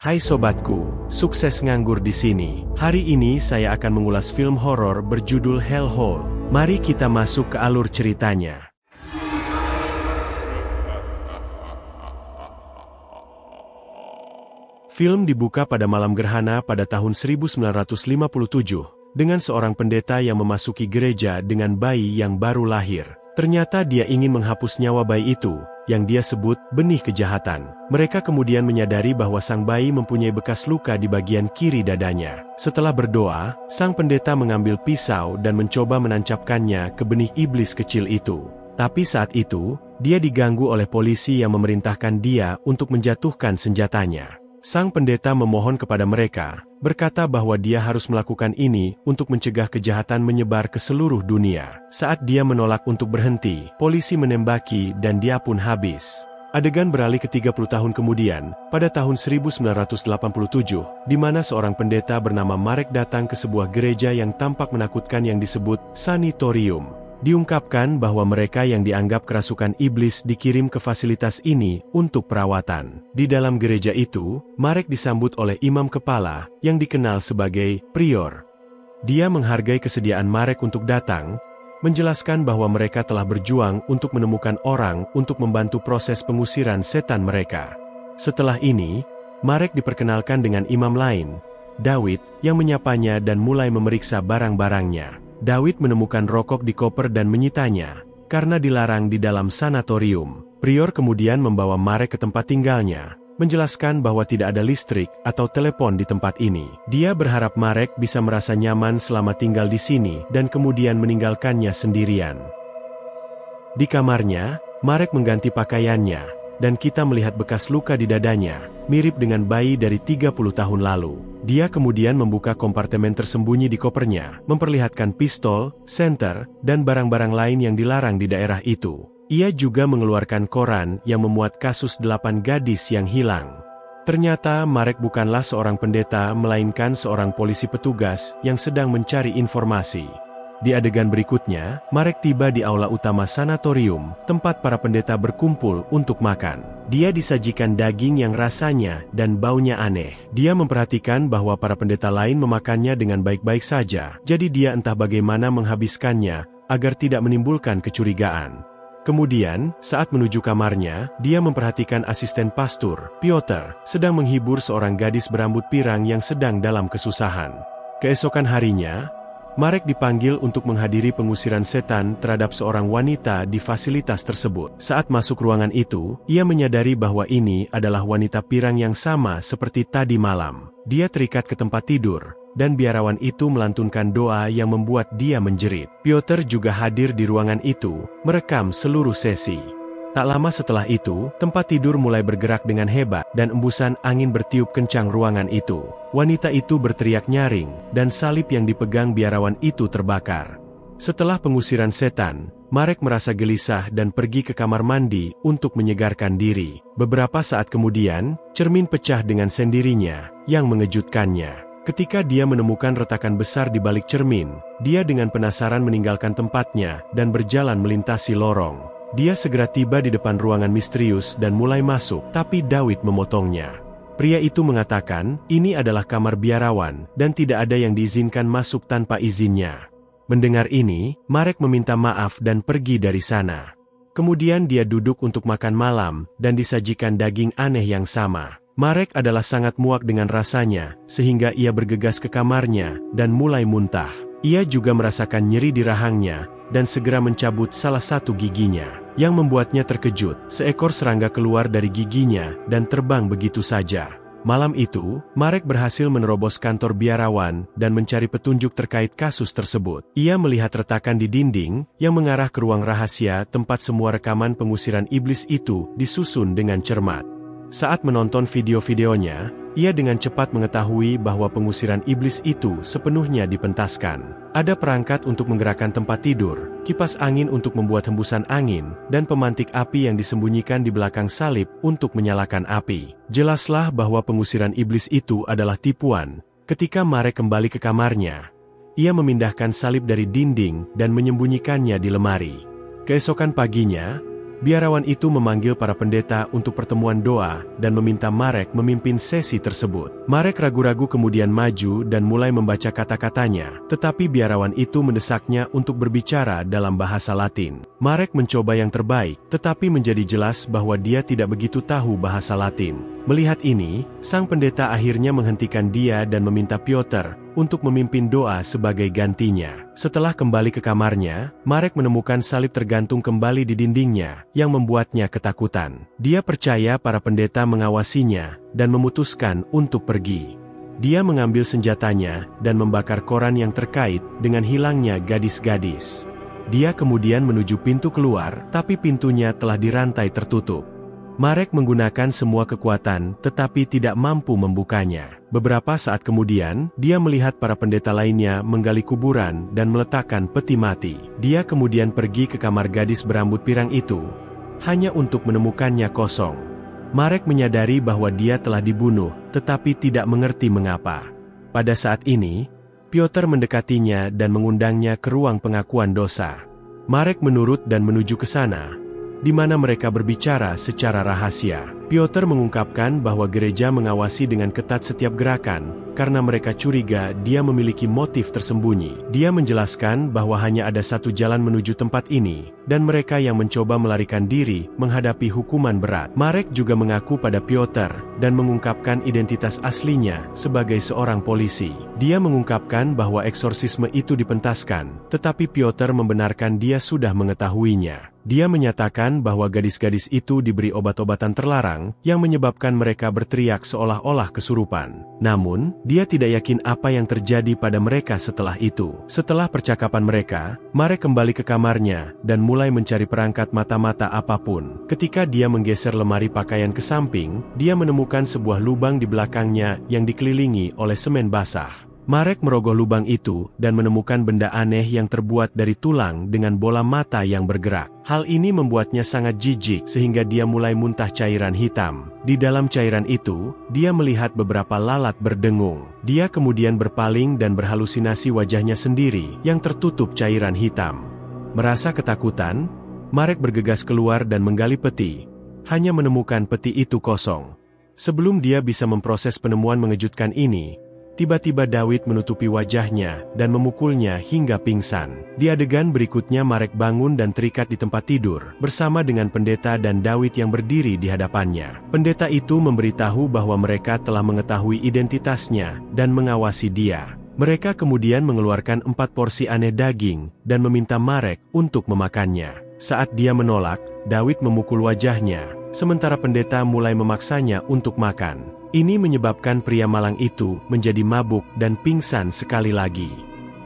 Hai sobatku, sukses nganggur di sini. Hari ini saya akan mengulas film horor berjudul Hellhole. Mari kita masuk ke alur ceritanya. Film dibuka pada malam gerhana pada tahun 1957, dengan seorang pendeta yang memasuki gereja dengan bayi yang baru lahir. Ternyata dia ingin menghapus nyawa bayi itu, yang dia sebut benih kejahatan. Mereka kemudian menyadari bahwa sang bayi mempunyai bekas luka di bagian kiri dadanya. Setelah berdoa, sang pendeta mengambil pisau dan mencoba menancapkannya ke benih iblis kecil itu. Tapi saat itu, dia diganggu oleh polisi yang memerintahkan dia untuk menjatuhkan senjatanya. Sang pendeta memohon kepada mereka, berkata bahwa dia harus melakukan ini untuk mencegah kejahatan menyebar ke seluruh dunia. Saat dia menolak untuk berhenti, polisi menembaki dan dia pun habis. Adegan beralih ke 30 tahun kemudian, pada tahun 1987, di mana seorang pendeta bernama Marek datang ke sebuah gereja yang tampak menakutkan yang disebut sanatorium. Diungkapkan bahwa mereka yang dianggap kerasukan iblis dikirim ke fasilitas ini untuk perawatan. Di dalam gereja itu, Marek disambut oleh imam kepala, yang dikenal sebagai prior. Dia menghargai kesediaan Marek untuk datang, menjelaskan bahwa mereka telah berjuang untuk menemukan orang untuk membantu proses pengusiran setan mereka. Setelah ini, Marek diperkenalkan dengan imam lain, David, yang menyapanya dan mulai memeriksa barang-barangnya. David menemukan rokok di koper dan menyitanya, karena dilarang di dalam sanatorium. Prior kemudian membawa Marek ke tempat tinggalnya, menjelaskan bahwa tidak ada listrik atau telepon di tempat ini. Dia berharap Marek bisa merasa nyaman selama tinggal di sini dan kemudian meninggalkannya sendirian. Di kamarnya, Marek mengganti pakaiannya, dan kita melihat bekas luka di dadanya, mirip dengan bayi dari 30 tahun lalu. Dia kemudian membuka kompartemen tersembunyi di kopernya, memperlihatkan pistol, senter, dan barang-barang lain yang dilarang di daerah itu. Ia juga mengeluarkan koran yang memuat kasus 8 gadis yang hilang. Ternyata Marek bukanlah seorang pendeta melainkan seorang polisi petugas yang sedang mencari informasi. Di adegan berikutnya, Marek tiba di aula utama sanatorium, tempat para pendeta berkumpul untuk makan. Dia disajikan daging yang rasanya dan baunya aneh. Dia memperhatikan bahwa para pendeta lain memakannya dengan baik-baik saja, jadi dia entah bagaimana menghabiskannya, agar tidak menimbulkan kecurigaan. Kemudian, saat menuju kamarnya, dia memperhatikan asisten pastor, Piotr, sedang menghibur seorang gadis berambut pirang yang sedang dalam kesusahan. Keesokan harinya, Marek dipanggil untuk menghadiri pengusiran setan terhadap seorang wanita di fasilitas tersebut. Saat masuk ruangan itu, ia menyadari bahwa ini adalah wanita pirang yang sama seperti tadi malam. Dia terikat ke tempat tidur, dan biarawan itu melantunkan doa yang membuat dia menjerit. Piotr juga hadir di ruangan itu, merekam seluruh sesi. Tak lama setelah itu, tempat tidur mulai bergerak dengan hebat, dan embusan angin bertiup kencang ruangan itu. Wanita itu berteriak nyaring, dan salib yang dipegang biarawan itu terbakar. Setelah pengusiran setan, Marek merasa gelisah dan pergi ke kamar mandi untuk menyegarkan diri. Beberapa saat kemudian, cermin pecah dengan sendirinya, yang mengejutkannya. Ketika dia menemukan retakan besar di balik cermin, dia dengan penasaran meninggalkan tempatnya dan berjalan melintasi lorong. Dia segera tiba di depan ruangan misterius dan mulai masuk, tapi David memotongnya. Pria itu mengatakan, ini adalah kamar biarawan, dan tidak ada yang diizinkan masuk tanpa izinnya. Mendengar ini, Marek meminta maaf dan pergi dari sana. Kemudian dia duduk untuk makan malam, dan disajikan daging aneh yang sama. Marek adalah sangat muak dengan rasanya, sehingga ia bergegas ke kamarnya, dan mulai muntah. Ia juga merasakan nyeri di rahangnya, dan segera mencabut salah satu giginya. Yang membuatnya terkejut, seekor serangga keluar dari giginya, dan terbang begitu saja. Malam itu, Marek berhasil menerobos kantor biarawan, dan mencari petunjuk terkait kasus tersebut. Ia melihat retakan di dinding, yang mengarah ke ruang rahasia tempat semua rekaman pengusiran iblis itu disusun dengan cermat. Saat menonton video-videonya, ia dengan cepat mengetahui bahwa pengusiran iblis itu sepenuhnya dipentaskan. Ada perangkat untuk menggerakkan tempat tidur, kipas angin untuk membuat hembusan angin, dan pemantik api yang disembunyikan di belakang salib untuk menyalakan api. Jelaslah bahwa pengusiran iblis itu adalah tipuan. Ketika Marek kembali ke kamarnya, ia memindahkan salib dari dinding dan menyembunyikannya di lemari. Keesokan paginya, Biarawan itu memanggil para pendeta untuk pertemuan doa dan meminta Marek memimpin sesi tersebut. Marek ragu-ragu kemudian maju dan mulai membaca kata-katanya, tetapi biarawan itu mendesaknya untuk berbicara dalam bahasa Latin. Marek mencoba yang terbaik, tetapi menjadi jelas bahwa dia tidak begitu tahu bahasa Latin. Melihat ini, sang pendeta akhirnya menghentikan dia dan meminta Piotr untuk memimpin doa sebagai gantinya. Setelah kembali ke kamarnya, Marek menemukan salib tergantung kembali di dindingnya, yang membuatnya ketakutan. Dia percaya para pendeta mengawasinya, dan memutuskan untuk pergi. Dia mengambil senjatanya, dan membakar koran yang terkait dengan hilangnya gadis-gadis. Dia kemudian menuju pintu keluar, tapi pintunya telah dirantai tertutup. Marek menggunakan semua kekuatan, tetapi tidak mampu membukanya. Beberapa saat kemudian, dia melihat para pendeta lainnya menggali kuburan dan meletakkan peti mati. Dia kemudian pergi ke kamar gadis berambut pirang itu, hanya untuk menemukannya kosong. Marek menyadari bahwa dia telah dibunuh, tetapi tidak mengerti mengapa. Pada saat ini, Piotr mendekatinya dan mengundangnya ke ruang pengakuan dosa. Marek menurut dan menuju ke sana, di mana mereka berbicara secara rahasia. Piotr mengungkapkan bahwa gereja mengawasi dengan ketat setiap gerakan, karena mereka curiga dia memiliki motif tersembunyi. Dia menjelaskan bahwa hanya ada satu jalan menuju tempat ini, dan mereka yang mencoba melarikan diri menghadapi hukuman berat. Marek juga mengaku pada Piotr, dan mengungkapkan identitas aslinya sebagai seorang polisi. Dia mengungkapkan bahwa eksorsisme itu dipentaskan, tetapi Piotr membenarkan dia sudah mengetahuinya. Dia menyatakan bahwa gadis-gadis itu diberi obat-obatan terlarang, yang menyebabkan mereka berteriak seolah-olah kesurupan. Namun, dia tidak yakin apa yang terjadi pada mereka setelah itu. Setelah percakapan mereka, Marek kembali ke kamarnya, dan mulai mencari perangkat mata-mata apapun. Ketika dia menggeser lemari pakaian ke samping, dia menemukan sebuah lubang di belakangnya yang dikelilingi oleh semen basah. Marek merogoh lubang itu dan menemukan benda aneh yang terbuat dari tulang dengan bola mata yang bergerak. Hal ini membuatnya sangat jijik sehingga dia mulai muntah cairan hitam. Di dalam cairan itu, dia melihat beberapa lalat berdengung. Dia kemudian berpaling dan berhalusinasi wajahnya sendiri yang tertutup cairan hitam. Merasa ketakutan, Marek bergegas keluar dan menggali peti, hanya menemukan peti itu kosong. Sebelum dia bisa memproses penemuan mengejutkan ini, tiba-tiba David menutupi wajahnya dan memukulnya hingga pingsan. Di adegan berikutnya Marek bangun dan terikat di tempat tidur, bersama dengan pendeta dan David yang berdiri di hadapannya. Pendeta itu memberitahu bahwa mereka telah mengetahui identitasnya dan mengawasi dia. Mereka kemudian mengeluarkan 4 porsi aneh daging dan meminta Marek untuk memakannya. Saat dia menolak, David memukul wajahnya, sementara pendeta mulai memaksanya untuk makan. Ini menyebabkan pria malang itu menjadi mabuk dan pingsan sekali lagi.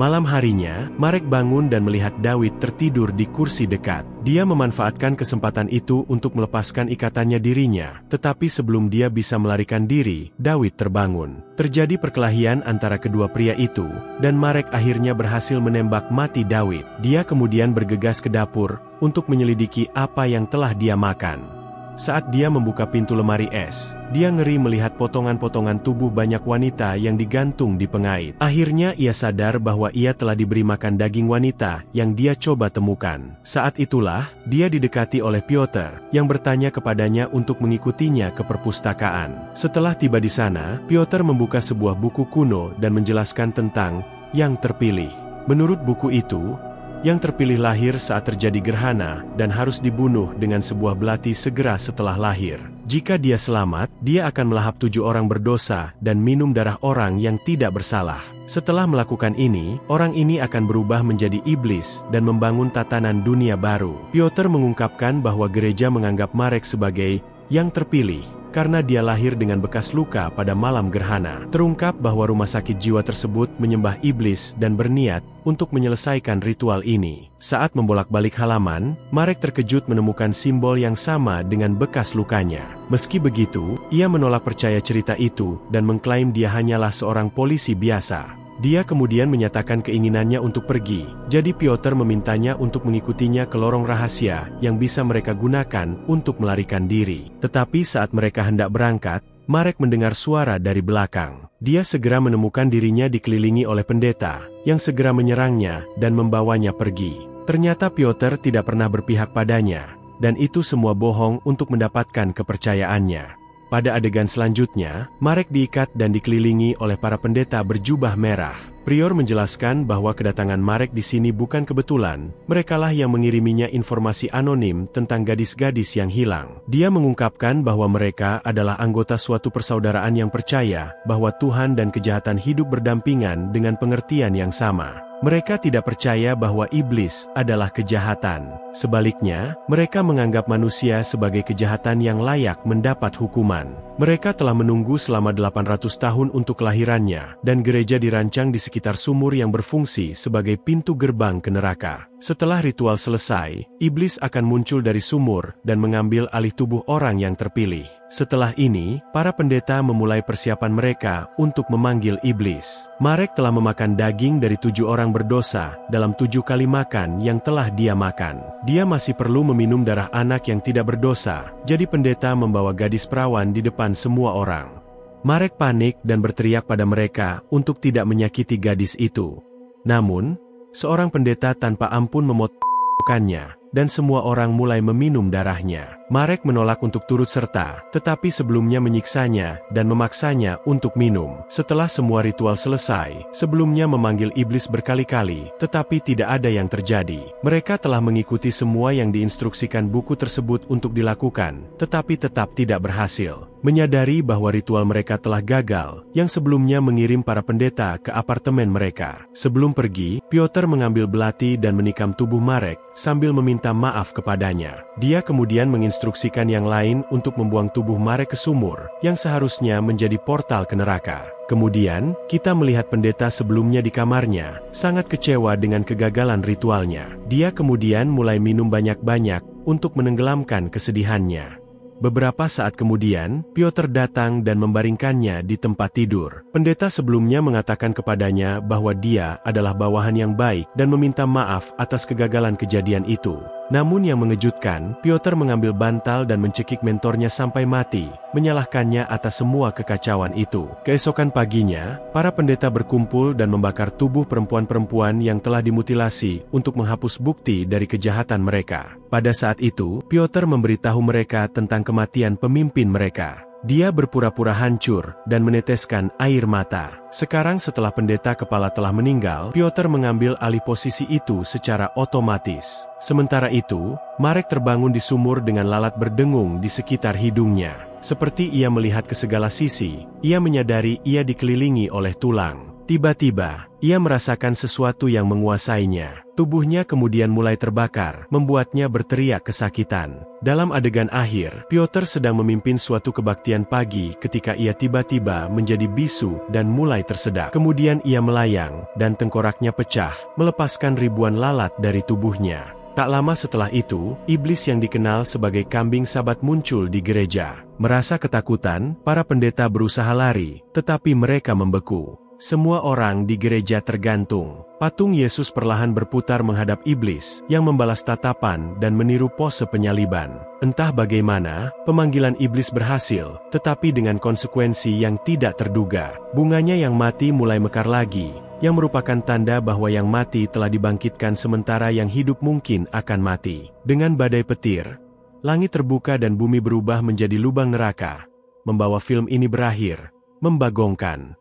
Malam harinya, Marek bangun dan melihat David tertidur di kursi dekat. Dia memanfaatkan kesempatan itu untuk melepaskan ikatannya dirinya, tetapi sebelum dia bisa melarikan diri, David terbangun. Terjadi perkelahian antara kedua pria itu, dan Marek akhirnya berhasil menembak mati David. Dia kemudian bergegas ke dapur untuk menyelidiki apa yang telah dia makan. Saat dia membuka pintu lemari es, dia ngeri melihat potongan-potongan tubuh banyak wanita yang digantung di pengait. Akhirnya ia sadar bahwa ia telah diberi makan daging wanita yang dia coba temukan. Saat itulah, dia didekati oleh Piotr, yang bertanya kepadanya untuk mengikutinya ke perpustakaan. Setelah tiba di sana, Piotr membuka sebuah buku kuno dan menjelaskan tentang yang terpilih. Menurut buku itu, yang terpilih lahir saat terjadi gerhana dan harus dibunuh dengan sebuah belati segera setelah lahir. Jika dia selamat, dia akan melahap 7 orang berdosa dan minum darah orang yang tidak bersalah. Setelah melakukan ini, orang ini akan berubah menjadi iblis dan membangun tatanan dunia baru. Piotr mengungkapkan bahwa gereja menganggap Marek sebagai yang terpilih, karena dia lahir dengan bekas luka pada malam gerhana. Terungkap bahwa rumah sakit jiwa tersebut menyembah iblis dan berniat untuk menyelesaikan ritual ini. Saat membolak-balik halaman, Marek terkejut menemukan simbol yang sama dengan bekas lukanya. Meski begitu, ia menolak percaya cerita itu dan mengklaim dia hanyalah seorang polisi biasa. Dia kemudian menyatakan keinginannya untuk pergi, jadi Piotr memintanya untuk mengikutinya ke lorong rahasia yang bisa mereka gunakan untuk melarikan diri. Tetapi saat mereka hendak berangkat, Marek mendengar suara dari belakang. Dia segera menemukan dirinya dikelilingi oleh pendeta, yang segera menyerangnya dan membawanya pergi. Ternyata Piotr tidak pernah berpihak padanya. dan itu semua bohong untuk mendapatkan kepercayaannya. Pada adegan selanjutnya, Marek diikat dan dikelilingi oleh para pendeta berjubah merah. Prior menjelaskan bahwa kedatangan Marek di sini bukan kebetulan, merekalah yang mengiriminya informasi anonim tentang gadis-gadis yang hilang. Dia mengungkapkan bahwa mereka adalah anggota suatu persaudaraan yang percaya bahwa Tuhan dan kejahatan hidup berdampingan dengan pengertian yang sama. Mereka tidak percaya bahwa iblis adalah kejahatan. Sebaliknya, mereka menganggap manusia sebagai kejahatan yang layak mendapat hukuman. Mereka telah menunggu selama 800 tahun untuk kelahirannya, dan gereja dirancang di sekitar sumur yang berfungsi sebagai pintu gerbang ke neraka. Setelah ritual selesai, iblis akan muncul dari sumur dan mengambil alih tubuh orang yang terpilih. Setelah ini, para pendeta memulai persiapan mereka untuk memanggil iblis. Marek telah memakan daging dari 7 orang berdosa dalam 7 kali makan yang telah dia makan. Dia masih perlu meminum darah anak yang tidak berdosa, jadi pendeta membawa gadis perawan di depan semua orang. Marek panik dan berteriak pada mereka untuk tidak menyakiti gadis itu. Namun, seorang pendeta tanpa ampun memotongkannya, dan semua orang mulai meminum darahnya. Marek menolak untuk turut serta, tetapi sebelumnya menyiksanya dan memaksanya untuk minum. Setelah semua ritual selesai, sebelumnya memanggil iblis berkali-kali, tetapi tidak ada yang terjadi. Mereka telah mengikuti semua yang diinstruksikan buku tersebut untuk dilakukan, tetapi tetap tidak berhasil. Menyadari bahwa ritual mereka telah gagal, yang sebelumnya mengirim para pendeta ke apartemen mereka. Sebelum pergi, Piotr mengambil belati dan menikam tubuh Marek, sambil meminta maaf kepadanya. Dia kemudian menginstruksikan yang lain untuk membuang tubuh Marek ke sumur, yang seharusnya menjadi portal ke neraka. Kemudian, kita melihat pendeta sebelumnya di kamarnya, sangat kecewa dengan kegagalan ritualnya. Dia kemudian mulai minum banyak-banyak, untuk menenggelamkan kesedihannya. Beberapa saat kemudian, Piotr datang dan membaringkannya di tempat tidur. Pendeta sebelumnya mengatakan kepadanya bahwa dia adalah bawahan yang baik dan meminta maaf atas kegagalan kejadian itu. Namun yang mengejutkan, Piotr mengambil bantal dan mencekik mentornya sampai mati, menyalahkannya atas semua kekacauan itu. Keesokan paginya, para pendeta berkumpul dan membakar tubuh perempuan-perempuan yang telah dimutilasi untuk menghapus bukti dari kejahatan mereka. Pada saat itu, Piotr memberitahu mereka tentang kematian pemimpin mereka. Dia berpura-pura hancur dan meneteskan air mata. Sekarang setelah pendeta kepala telah meninggal, Piotr mengambil alih posisi itu secara otomatis. Sementara itu, Marek terbangun di sumur dengan lalat berdengung di sekitar hidungnya. Seperti ia melihat ke segala sisi, ia menyadari ia dikelilingi oleh tulang. Tiba-tiba, ia merasakan sesuatu yang menguasainya. Tubuhnya kemudian mulai terbakar, membuatnya berteriak kesakitan. Dalam adegan akhir, Piotr sedang memimpin suatu kebaktian pagi ketika ia tiba-tiba menjadi bisu dan mulai tersedak. Kemudian ia melayang, dan tengkoraknya pecah, melepaskan ribuan lalat dari tubuhnya. Tak lama setelah itu, iblis yang dikenal sebagai kambing Sabat muncul di gereja. Merasa ketakutan, para pendeta berusaha lari, tetapi mereka membeku. Semua orang di gereja tergantung. Patung Yesus perlahan berputar menghadap iblis, yang membalas tatapan dan meniru pose penyaliban. Entah bagaimana, pemanggilan iblis berhasil, tetapi dengan konsekuensi yang tidak terduga. Bunganya yang mati mulai mekar lagi, yang merupakan tanda bahwa yang mati telah dibangkitkan sementara yang hidup mungkin akan mati. Dengan badai petir, langit terbuka dan bumi berubah menjadi lubang neraka, membawa film ini berakhir, membagongkan.